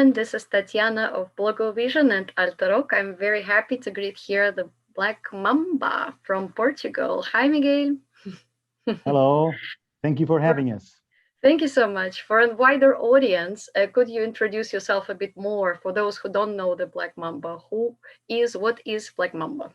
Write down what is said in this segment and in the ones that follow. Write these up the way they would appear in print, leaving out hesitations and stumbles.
everyone. This is Tatiana of Blogovision and AlteRock. I'm very happy to greet here the Black Mamba from Portugal. Hi, Miguel. Hello. Thank you for having us. Thank you so much. For a wider audience, could you introduce yourself a bit more for those who don't know the Black Mamba? What is Black Mamba?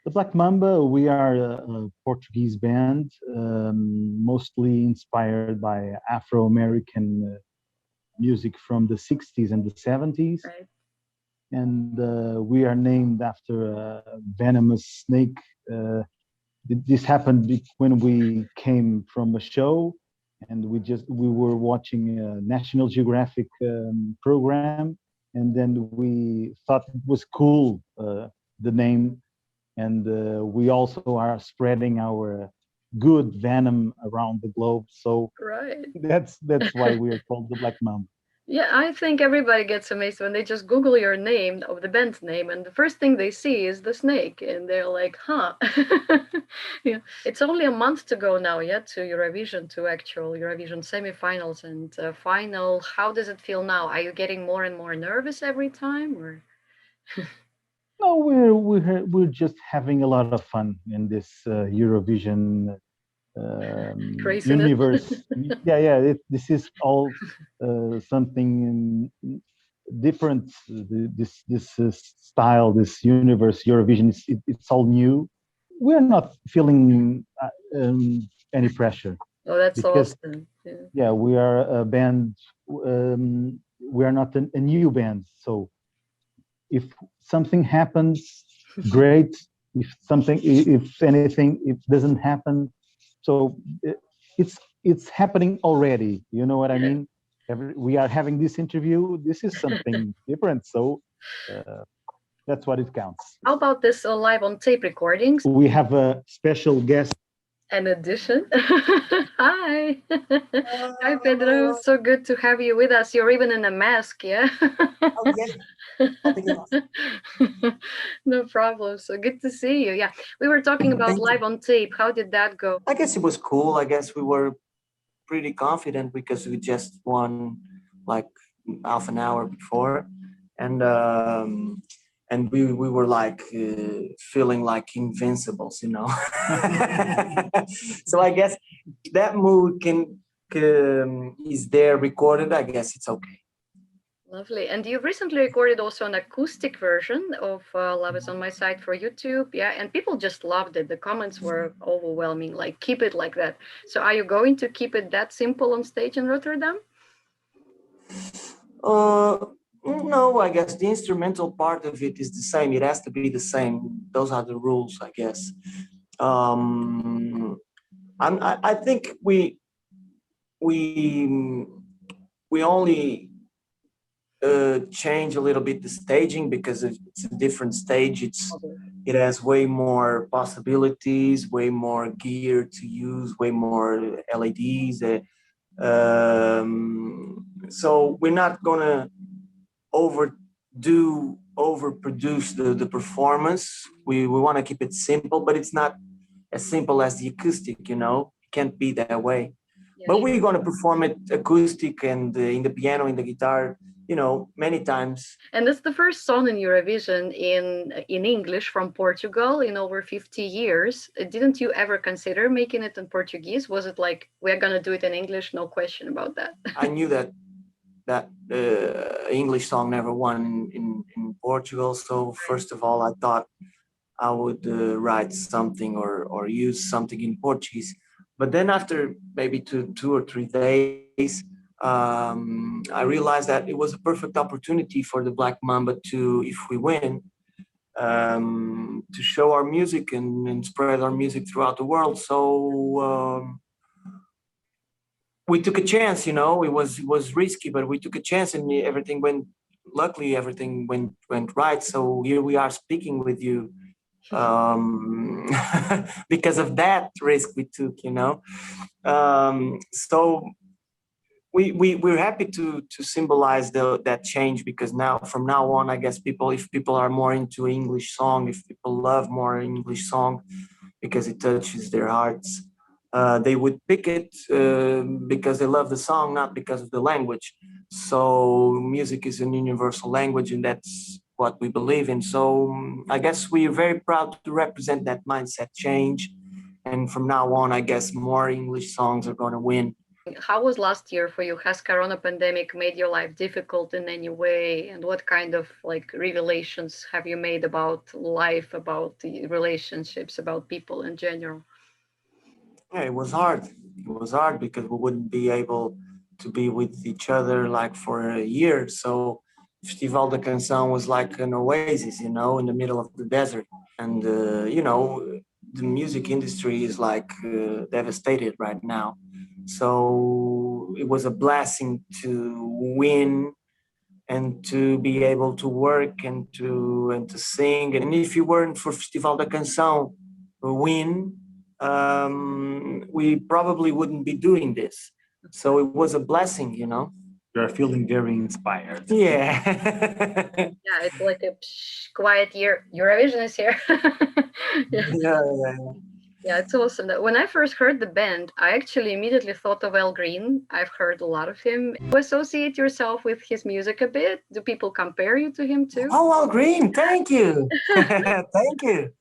The Black Mamba, we are a Portuguese band, mostly inspired by Afro-American music from the 60s and the 70s. Right. And we are named after a venomous snake. This happened when we came from a show, and we were watching a National Geographic program, and then we thought it was cool, the name, and we also are spreading our good venom around the globe. So Right. that's why we are called the Black Mamba. Yeah, I think everybody gets amazed when they just Google your name of the band's name, and the first thing they see is the snake, and they're like, "Huh." Yeah, it's only a month to go now, yeah, to Eurovision, to actual Eurovision semifinals and final. How does it feel now? Are you getting more and more nervous every time, or? No, we're just having a lot of fun in this Eurovision universe. Yeah. This is all something different. This style, this universe, Eurovision. It's all new. We're not feeling any pressure. Oh, that's because, awesome. Yeah, we are a band. We are not a new band, so if something happens, great. If anything, it doesn't happen. So it's happening already. You know what I mean? We are having this interview. This is something different. So that's what it counts. How about this live on tape recordings? We have a special guest. An addition. Hi. Hi, Pedro. So good to have you with us. You're even in a mask, yeah? Oh, yeah. I'll take it off. No problem. So good to see you. Yeah. We were talking about live on tape. How did that go? I guess it was cool. I guess we were pretty confident because we just won like half an hour before. And we were like feeling like invincibles, you know. So I guess that mood is there recorded. I guess it's okay. Lovely. And you recently recorded also an acoustic version of Love Is On My Side for YouTube. Yeah, and people just loved it. The comments were overwhelming, like, keep it like that. So are you going to keep it that simple on stage in Rotterdam? No, I guess the instrumental part of it is the same. It has to be the same. Those are the rules, I guess. I think we only change a little bit the staging because it's a different stage. It has way more possibilities, way more gear to use, way more LEDs. So we're not gonna overproduce the performance. We want to keep it simple, but it's not as simple as the acoustic, you know. It can't be that way. Yeah, but we're going to perform it acoustic and in the piano, in the guitar, you know, many times. And it's the first song in Eurovision in English from Portugal in over 50 years. Didn't you ever consider making it in Portuguese? Was it like, we're going to do it in English, no question about that? I knew that English song never won in Portugal. So first of all, I thought I would write something or use something in Portuguese. But then after maybe two or 3 days, I realized that it was a perfect opportunity for the Black Mamba to, if we win, to show our music and spread our music throughout the world. So we took a chance, you know. It was risky, but we took a chance, and luckily everything went right. So here we are speaking with you because of that risk we took, you know. So we're happy to symbolize that change, because from now on, I guess if people are more into English song, if people love more English song because it touches their hearts, they would pick it because they love the song, not because of the language. So music is an universal language, and that's what we believe in. So I guess we are very proud to represent that mindset change. And from now on, I guess more English songs are going to win. How was last year for you? Has Corona pandemic made your life difficult in any way? And what kind of like revelations have you made about life, about the relationships, about people in general? Yeah, it was hard. It was hard because we wouldn't be able to be with each other like for a year. So Festival da Canção was like an oasis, you know, in the middle of the desert. And, you know, the music industry is like devastated right now. So it was a blessing to win and to be able to work and to sing. And if you weren't for Festival da Canção win, we probably wouldn't be doing this. So it was a blessing, you know. You are feeling very inspired. Yeah. Yeah, it's like a quiet year. Eurovision is here. Yeah. Yeah. Yeah, it's awesome. When I first heard the band, I actually immediately thought of El Green. I've heard a lot of him. Do you associate yourself with his music a bit? Do people compare you to him too? Oh, Al Green, thank you. Thank you.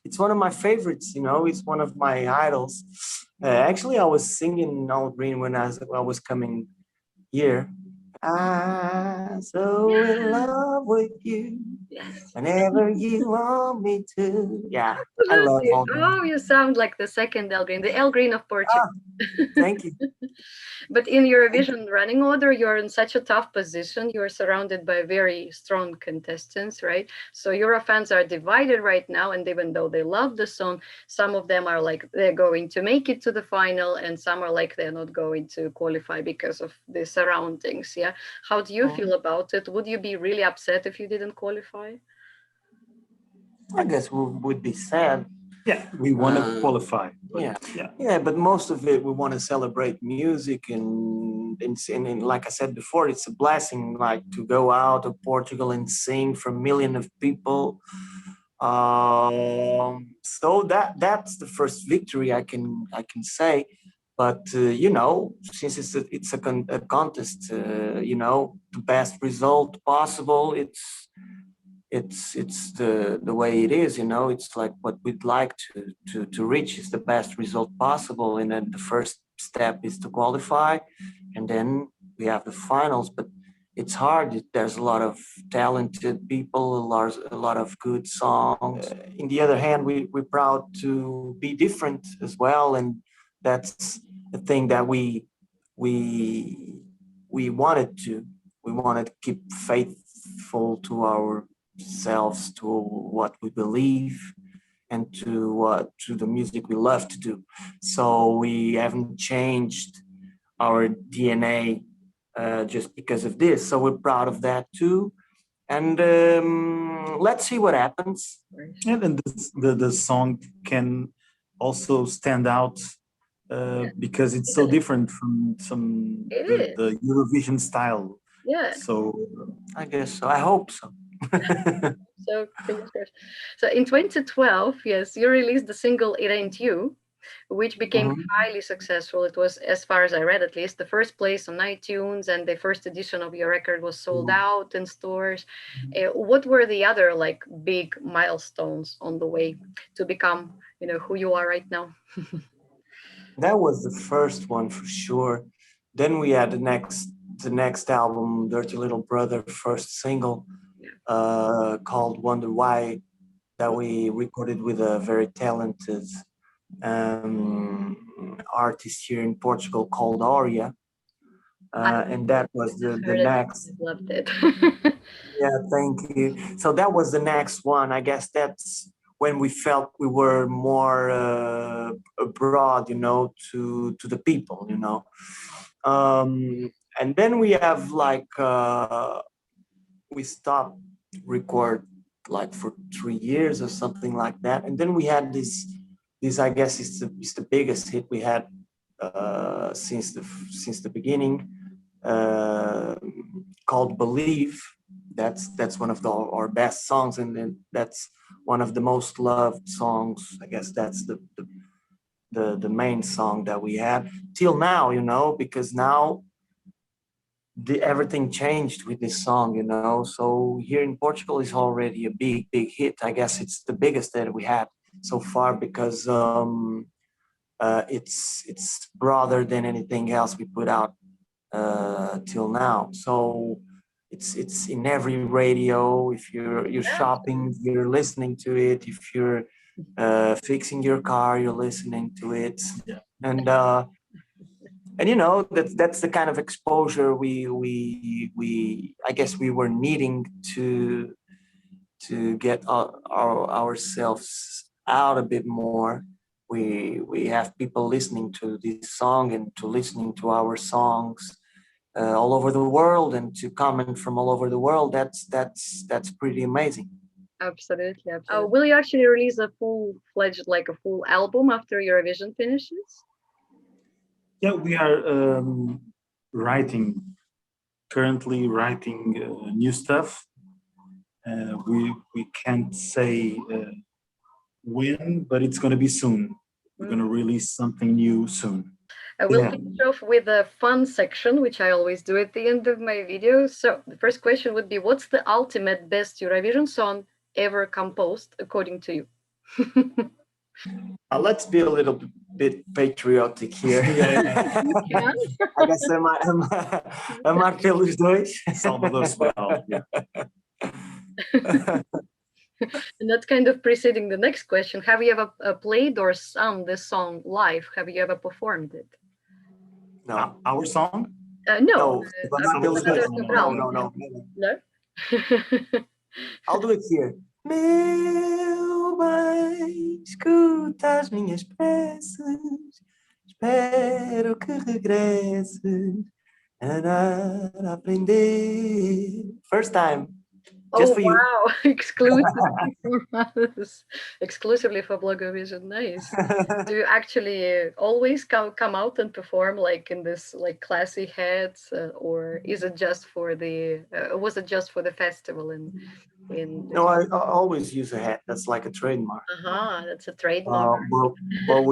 It's one of my favorites, you know, it's one of my idols. Actually, I was singing Al Green when I was coming here. I'm so in love with you. Yes. Whenever you want me to. Yeah, I love Absolutely. Al Green. Oh, you sound like the second El Green, the El Green of Portugal. Ah, thank you. But in Eurovision running order, you're in such a tough position. You're surrounded by very strong contestants, right? So Euro fans are divided right now, and even though they love the song, some of them are like they're going to make it to the final, and some are like they're not going to qualify because of the surroundings. Yeah. How do you feel about it? Would you be really upset if you didn't qualify? I guess we would be sad. Yeah, we want to qualify. Yeah, but most of it we want to celebrate music and like I said before, it's a blessing like to go out of Portugal and sing for a million of people. So that's the first victory I can say. But you know, since it's a contest, you know, the best result possible. It's the way it is, you know. It's like what we'd like to reach is the best result possible, and then the first step is to qualify, and then we have the finals. But it's hard. There's a lot of talented people, a lot of good songs. In the other hand, we're proud to be different as well, and that's the thing that we we wanted to we wanted to keep faithful to ourselves, to what we believe, and to the music we love to do. So we haven't changed our DNA just because of this. So we're proud of that too. And let's see what happens. And then the song can also stand out because it's so different from the Eurovision style. Yeah. So I guess so. I hope so. So fingers crossed. So in 2012, yes, you released the single "It Ain't You," which became highly successful. It was, as far as I read at least, the first place on iTunes, and the first edition of your record was sold out in stores. What were the other like big milestones on the way to become, you know, who you are right now? That was the first one for sure. Then we had the next album, Dirty Little Brother, first single, called Wonder Why, that we recorded with a very talented artist here in Portugal called Aurea. And that was the next. Loved it. Yeah, thank you. So that was the next one. I guess that's when we felt we were more abroad, you know, to the people, you know. And then we have like we stopped record like for 3 years or something like that, and then we had this I guess it's the biggest hit we had since the beginning, called Believe. That's one of our best songs, and then that's one of the most loved songs. I guess that's the main song that we had till now, you know, because now everything changed with this song, you know. So here in Portugal is already a big hit. I guess it's the biggest that we had so far because it's broader than anything else we put out till now. So it's in every radio. If you're shopping, you're listening to it. If you're fixing your car, you're listening to it. Yeah. And you know that's the kind of exposure we I guess we were needing to get ourselves out a bit more. We have people listening to this song and to listening to our songs all over the world and to comment from all over the world. That's pretty amazing. Absolutely, absolutely. Will you actually release a full-fledged, like a full album after Eurovision finishes? Yeah, we are currently writing new stuff. We can't say when, but it's going to be soon. We're going to release something new soon. I will finish off with a fun section, which I always do at the end of my videos. So the first question would be, what's the ultimate best Eurovision song ever composed, according to you? Let's be a little bit patriotic here. Yeah. I guess a marca pelos dois. Salvador Sobral. Yeah. And that's kind of preceding the next question. Have you ever played or sung this song live? Have you ever performed it? No. Our song? No. No. No? I'll do it here. Meu bem, escuta as minhas preces, espero que regresses a aprender. First time. Just for you. Wow, exclusively for us. Exclusively for Blogovision. Nice. Do you actually always come out and perform like in this like classy hats, or is it just for the was it just for the festival in No, I always use a hat. That's like a trademark. That's a trademark. But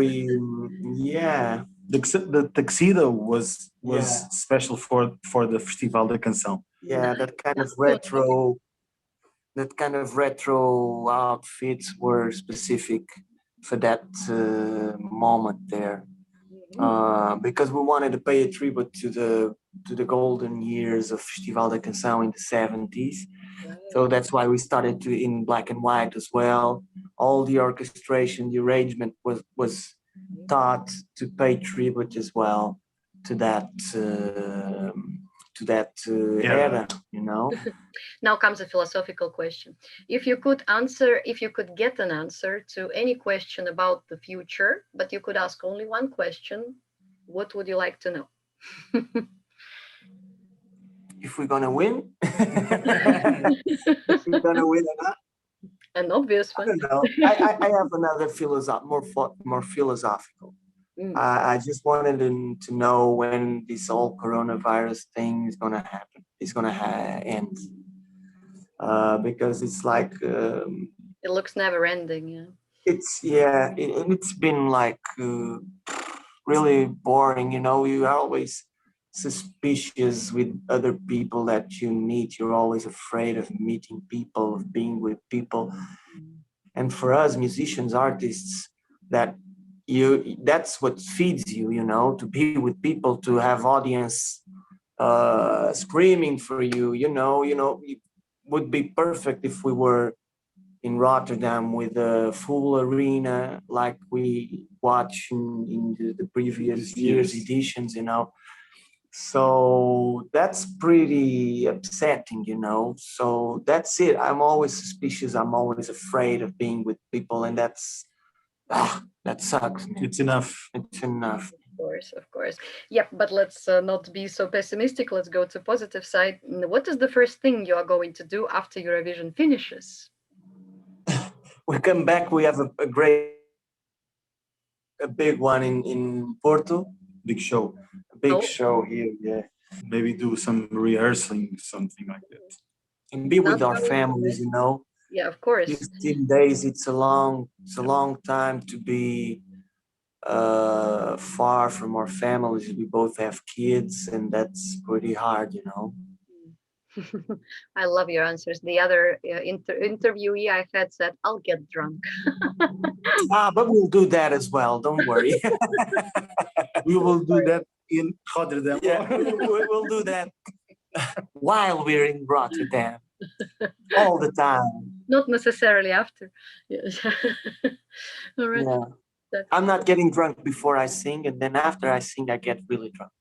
yeah. The tuxedo was special for the Festival da Canção. Yeah, that kind of retro outfits were specific for that moment there, because we wanted to pay a tribute to the golden years of Festival da Canção in the 70s. So that's why we started to in black and white as well. All the orchestration, the arrangement was thought to pay tribute as well to that era, you know. Now comes a philosophical question. If you could get an answer to any question about the future, but you could ask only one question, what would you like to know? If we're gonna win, if we're gonna win or not. An obvious one. I don't know. I have another more philosophical. I just wanted to know when this whole coronavirus thing is gonna happen. It's gonna end. Because it's like it looks never ending. Yeah. It's been like really boring. You know, you are always suspicious with other people that you meet. You're always afraid of meeting people, of being with people. And for us musicians, artists, that's what feeds you, you know, to be with people, to have audience screaming for you, you know, it would be perfect if we were in Rotterdam with a full arena like we watch in the previous year's editions, you know. So that's pretty upsetting, you know. So that's it. I'm always suspicious. I'm always afraid of being with people, and that sucks, man. It's enough. It's enough. Of course. Yep, but let's not be so pessimistic. Let's go to positive side. What is the first thing you are going to do after Eurovision finishes? We come back. We have a big one in Porto. Big show. Big show here, yeah. Maybe do some rehearsing, something like that. And be with our families, you know. Yeah, of course. 15 days, it's a long time to be far from our families. We both have kids, and that's pretty hard, you know. I love your answers. The other interviewee I had said, "I'll get drunk." But we'll do that as well. Don't worry. We will do that in Rotterdam. Yeah, we'll do that while we're in Rotterdam all the time. Not necessarily after. Yes. All right. Yeah. I'm not getting drunk before I sing, and then after I sing, I get really drunk.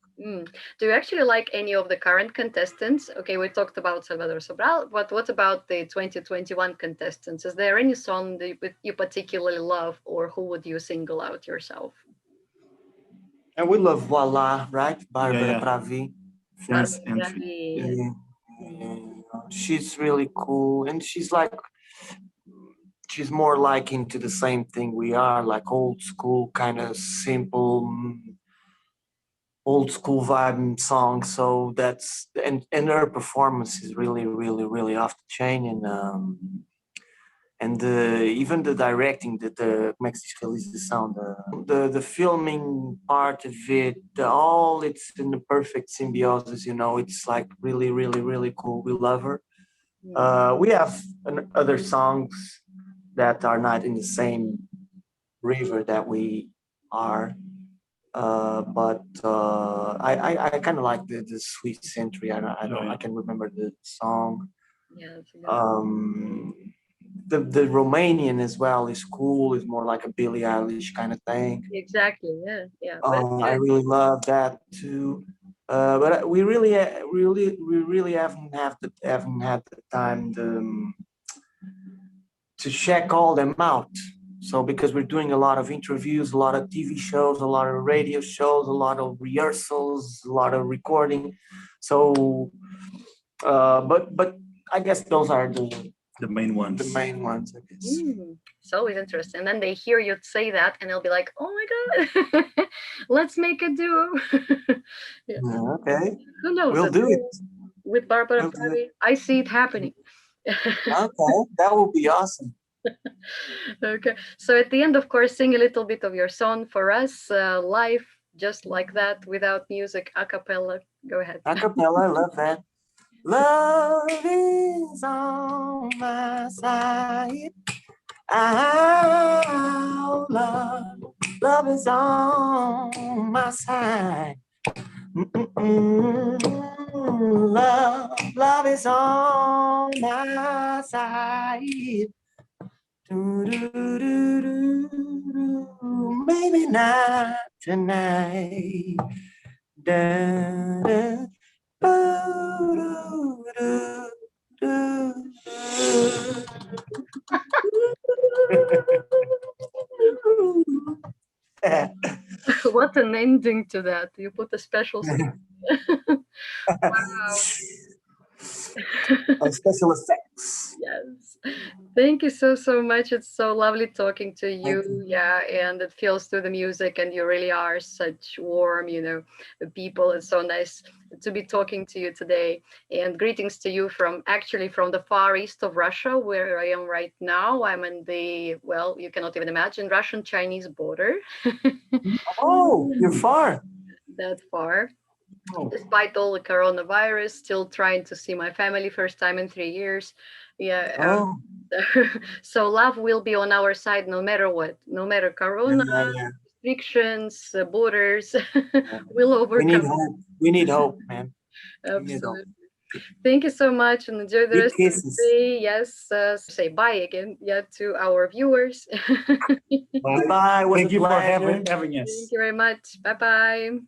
Do you actually like any of the current contestants? Okay, we talked about Salvador Sobral, but what about the 2021 contestants? Is there any song that you particularly love, or who would you single out yourself? And we love Voila, right? Barbara Yeah. Pravi. First Barbara entry. Pravi, yes. She's really cool, and she's more like into the same thing we are, like old school, kind of simple, old school vibe song. So that's and her performance is really, really, really off the chain, and even the directing, the como é que se diz, realização, the filming part of it, all it's in the perfect symbiosis. You know, it's like really, really, really cool. We love her. We have other songs that are not in the same river that we are, but I kind of like the Sweet Century. I can remember the song. Yeah, that's a good The Romanian as well is cool. It's more like a Billie Eilish kind of thing. Exactly. Yeah. I really love that too. But we really haven't had the time to check all them out. So because we're doing a lot of interviews, a lot of TV shows, a lot of radio shows, a lot of rehearsals, a lot of recording. So, but I guess those are The main ones. the main ones, I guess. It's always interesting. And then they hear you say that and they'll be like, "Oh my God, let's make a duo." Yeah. Okay, Who knows? we'll do it. With Barbara We'll do Pravi. I see it happening. Okay, that will be awesome. Okay. So at the end, of course, sing a little bit of your song for us live, just like that, without music, a cappella. Go ahead. Acapella, I love that. Love is on my side. Oh, love is on my side. Love is on my side. Maybe not tonight. Da, What an ending to that. You put a special. Wow. Special effects. Yes. Thank you so much. It's so lovely talking to you. Yeah, and it feels through the music, and you really are such warm, people. It's so nice to be talking to you today. And greetings to you from the far east of Russia, where I am right now. I'm in the, well, you cannot even imagine, Russian-Chinese border. Oh, you're far. That far. Oh. Despite all the coronavirus, still trying to see my family, first time in 3 years. Yeah. Oh. So love will be on our side no matter what, no matter corona, restrictions, borders. We'll overcome. We need hope, man. Absolutely. Thank you so much, and enjoy the rest of the day. Yes, say bye again, to our viewers. Bye. Thank you for having us. Thank you very much. Bye bye.